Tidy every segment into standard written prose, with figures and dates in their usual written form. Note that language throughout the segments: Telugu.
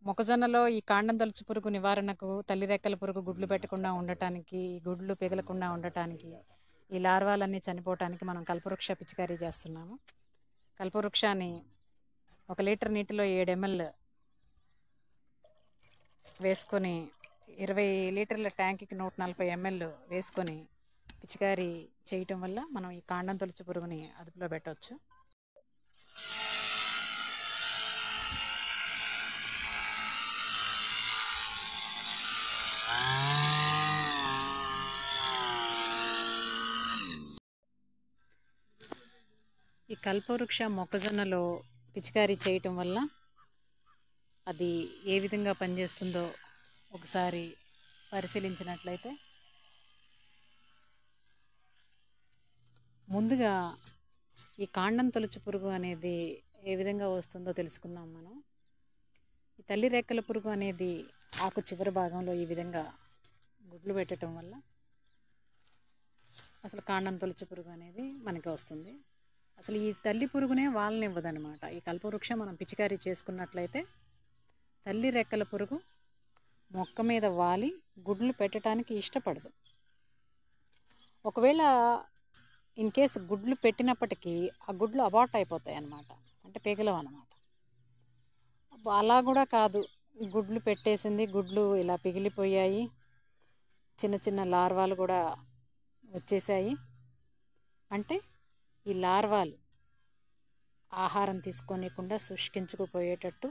మొక్కజొన్నలో ఈ కాండం తొలుచు పురుగు నివారణకు తల్లి రెక్కల పురుగు గుడ్లు పెట్టకుండా ఉండటానికి, ఈ గుడ్లు పిగలకుండా ఉండటానికి, ఈ లార్వాలన్నీ చనిపోవటానికి మనం కల్పవృక్ష పిచికారీ చేస్తున్నాము. కల్పవృక్షాన్ని 1 లీటర్ నీటిలో 7 ml వేసుకొని 20 లీటర్ల ట్యాంక్కి 140 ml వేసుకొని పిచికారీ చేయటం వల్ల మనం ఈ కాండం తొలుచు పురుగుని అదుపులో పెట్టవచ్చు. ఈ కల్పవృక్ష మొక్కజొన్నలో పిచికారీ చేయటం వల్ల అది ఏ విధంగా పనిచేస్తుందో ఒకసారి పరిశీలించినట్లయితే, ముందుగా ఈ కాండం తొలుచు పురుగు అనేది ఏ విధంగా వస్తుందో తెలుసుకుందాం మనం. ఈ తల్లి రెక్కల పురుగు అనేది ఆకు చివరి భాగంలో ఈ విధంగా గుడ్లు పెట్టడం వల్ల అసలు కాండం తొలుచు పురుగు అనేది మనకి వస్తుంది. అసలు ఈ తల్లి పురుగునే వాళ్ళనివ్వదనమాట. ఈ కల్పవృక్షం మనం పిచికారీ చేసుకున్నట్లయితే తల్లి రెక్కల పురుగు మొక్క మీద వాలి గుడ్లు పెట్టడానికి ఇష్టపడదు. ఒకవేళ ఇన్ కేసు గుడ్లు పెట్టినప్పటికీ ఆ గుడ్లు అబార్ట్ అయిపోతాయి అన్నమాట, అంటే పిగలవు అన్నమాట. అలా కూడా కాదు, గుడ్లు పెట్టేసింది, గుడ్లు ఇలా పిగిలిపోయాయి, చిన్న చిన్న లార్వాలు కూడా వచ్చేసాయి అంటే ఈ లార్వాలు ఆహారం తీసుకోనికుండా శుష్కించుకుపోయేటట్టు,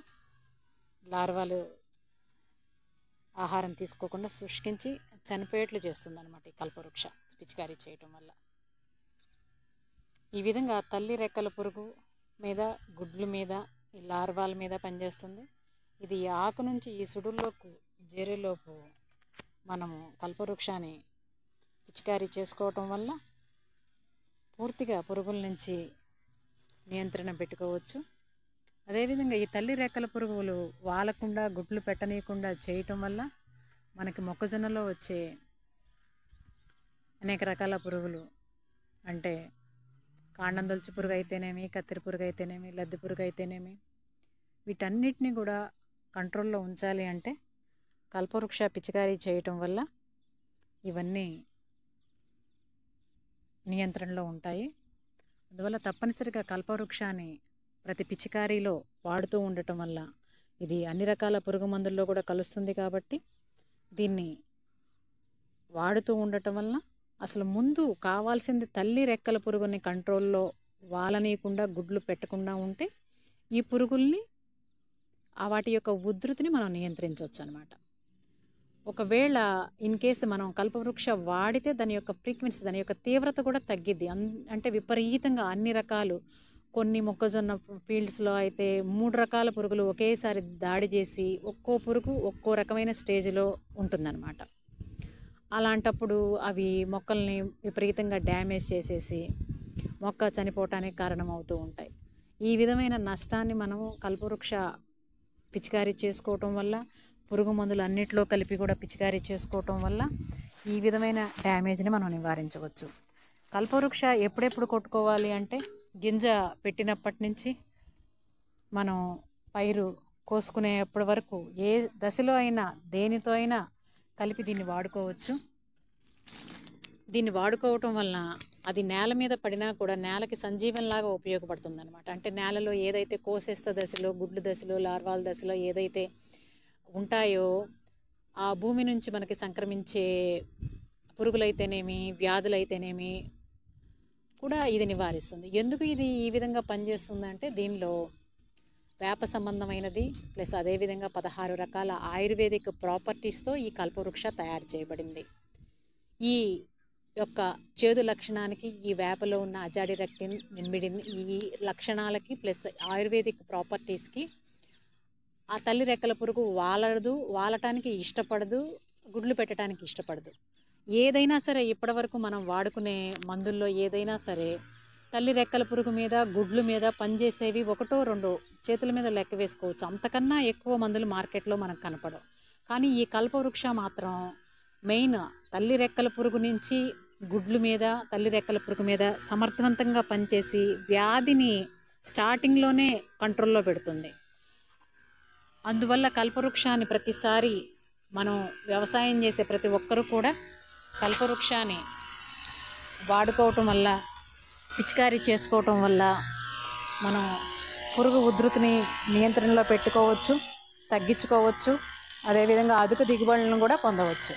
లార్వాలు ఆహారం తీసుకోకుండా శుష్కించి చనిపోయేట్లు చేస్తుంది అన్నమాట ఈ కల్పవృక్ష పిచికారీ చేయటం వల్ల. ఈ విధంగా తల్లి రెక్కల పురుగు మీద, గుడ్ల మీద, ఈ లార్వాల మీద పనిచేస్తుంది. ఇది ఈ ఆకు నుంచి ఈ సుడుల్లోకి చేరేలోపు మనము కల్పవృక్షాన్ని పిచికారీ చేసుకోవటం వల్ల పూర్తిగా పురుగుల నుంచి నియంత్రణ పెట్టుకోవచ్చు. అదేవిధంగా ఈ తల్లి రెక్కల పురుగులు వాలకుండా గుడ్లు పెట్టనీయకుండా చేయటం వల్ల మనకి మొక్కజొన్నలో వచ్చే అనేక రకాల పురుగులు, అంటే కాండం తొలుచు పురుగు అయితేనేమి, కత్తెర పురుగు అయితేనేమి, లద్దె పురుగు అయితేనేమి, వీటన్నిటిని కూడా కంట్రోల్లో ఉంచాలి అంటే కల్పవృక్ష పిచికారీ చేయటం వల్ల ఇవన్నీ నియంత్రణలో ఉంటాయి. అందువల్ల తప్పనిసరిగా కల్పవృక్షాన్ని ప్రతి పిచికారీలో వాడుతూ ఉండటం వల్ల, ఇది అన్ని రకాల పురుగు మందుల్లో కూడా కలుస్తుంది కాబట్టి దీన్ని వాడుతూ ఉండటం వల్ల అసలు ముందు కావాల్సింది తల్లి రెక్కల పురుగుని కంట్రోల్లో వాలనీయకుండా గుడ్లు పెట్టకుండా ఉంటే ఈ పురుగుల్ని వాటి యొక్క ఉధృతిని మనం నియంత్రించవచ్చు అన్నమాట. ఒకవేళ ఇన్ కేసు మనం కల్పవృక్ష వాడితే దాని యొక్క ఫ్రీక్వెన్సీ, దాని యొక్క తీవ్రత కూడా తగ్గిద్ది. అంటే విపరీతంగా అన్ని రకాలు, కొన్ని మొక్కజొన్న ఫీల్డ్స్లో అయితే 3 రకాల పురుగులు ఒకేసారి దాడి చేసి ఒక్కో పురుగు ఒక్కో రకమైన స్టేజ్లో ఉంటుందన్నమాట. అలాంటప్పుడు అవి మొక్కల్ని విపరీతంగా డ్యామేజ్ చేసేసి మొక్క చనిపోవటానికి కారణమవుతూ ఉంటాయి. ఈ విధమైన నష్టాన్ని మనము కల్పవృక్ష పిచికారీ చేసుకోవటం వల్ల, పురుగు మందులు అన్నిట్లో కలిపి కూడా పిచికారీ చేసుకోవటం వల్ల ఈ విధమైన డ్యామేజ్ని మనం నివారించవచ్చు. కల్పవృక్ష ఎప్పుడెప్పుడు కొట్టుకోవాలి అంటే గింజ పెట్టినప్పటి నుంచి మనం పైరు కోసుకునేప్పటి వరకు ఏ దశలో అయినా దేనితో అయినా కలిపి దీన్ని వాడుకోవచ్చు. దీన్ని వాడుకోవటం వలన అది నేల మీద పడినా కూడా నేలకి సంజీవనలాగా ఉపయోగపడుతుంది అనమాట. అంటే నేలలో ఏదైతే కోసేస్త దశలో, గుడ్లు దశలో, లార్వాల దశలో ఏదైతే ఉంటాయో ఆ భూమి నుంచి మనకి సంక్రమించే పురుగులైతేనేమి, వ్యాధులైతేనేమి కూడా ఇది నివారిస్తుంది. ఎందుకు ఇది ఈ విధంగా పనిచేస్తుంది అంటే దీనిలో వేప సంబంధమైనది ప్లస్ అదేవిధంగా 16 రకాల ఆయుర్వేదిక్ ప్రాపర్టీస్తో ఈ కల్పవృక్ష తయారు చేయబడింది. ఈ యొక్క చేదు లక్షణానికి ఈ వేపలో ఉన్న అజాడిరెక్టిన్, నింబిడిన్, ఈ లక్షణాలకి ప్లస్ ఆయుర్వేదిక్ ప్రాపర్టీస్కి ఆ తల్లి రెక్కల పురుగు వాలటానికి ఇష్టపడదు, గుడ్లు పెట్టడానికి ఇష్టపడదు. ఏదైనా సరే ఇప్పటివరకు మనం వాడుకునే మందుల్లో ఏదైనా సరే తల్లి రెక్కల పురుగు మీద, గుడ్లు మీద పనిచేసేవి 1-2 చేతుల మీద లెక్క వేసుకోవచ్చు. అంతకన్నా ఎక్కువ మందులు మార్కెట్లో మనకు కనపడవు. కానీ ఈ కల్పవృక్ష మాత్రం మెయిన్ తల్లి రెక్కల పురుగు నుంచి గుడ్లు మీద, తల్లి రెక్కల పురుగు మీద సమర్థవంతంగా పనిచేసి వ్యాధిని స్టార్టింగ్లోనే కంట్రోల్లో పెడుతుంది. అందువల్ల కల్పవృక్షాన్ని ప్రతిసారి మనం వ్యవసాయం చేసే ప్రతి ఒక్కరూ కూడా కల్పవృక్షాన్ని వాడుకోవటం వల్ల, పిచికారీ చేసుకోవటం వల్ల మనం పురుగు ఉధృతిని నియంత్రణలో పెట్టుకోవచ్చు, తగ్గించుకోవచ్చు. అదేవిధంగా అధిక దిగుబడులను కూడా పొందవచ్చు.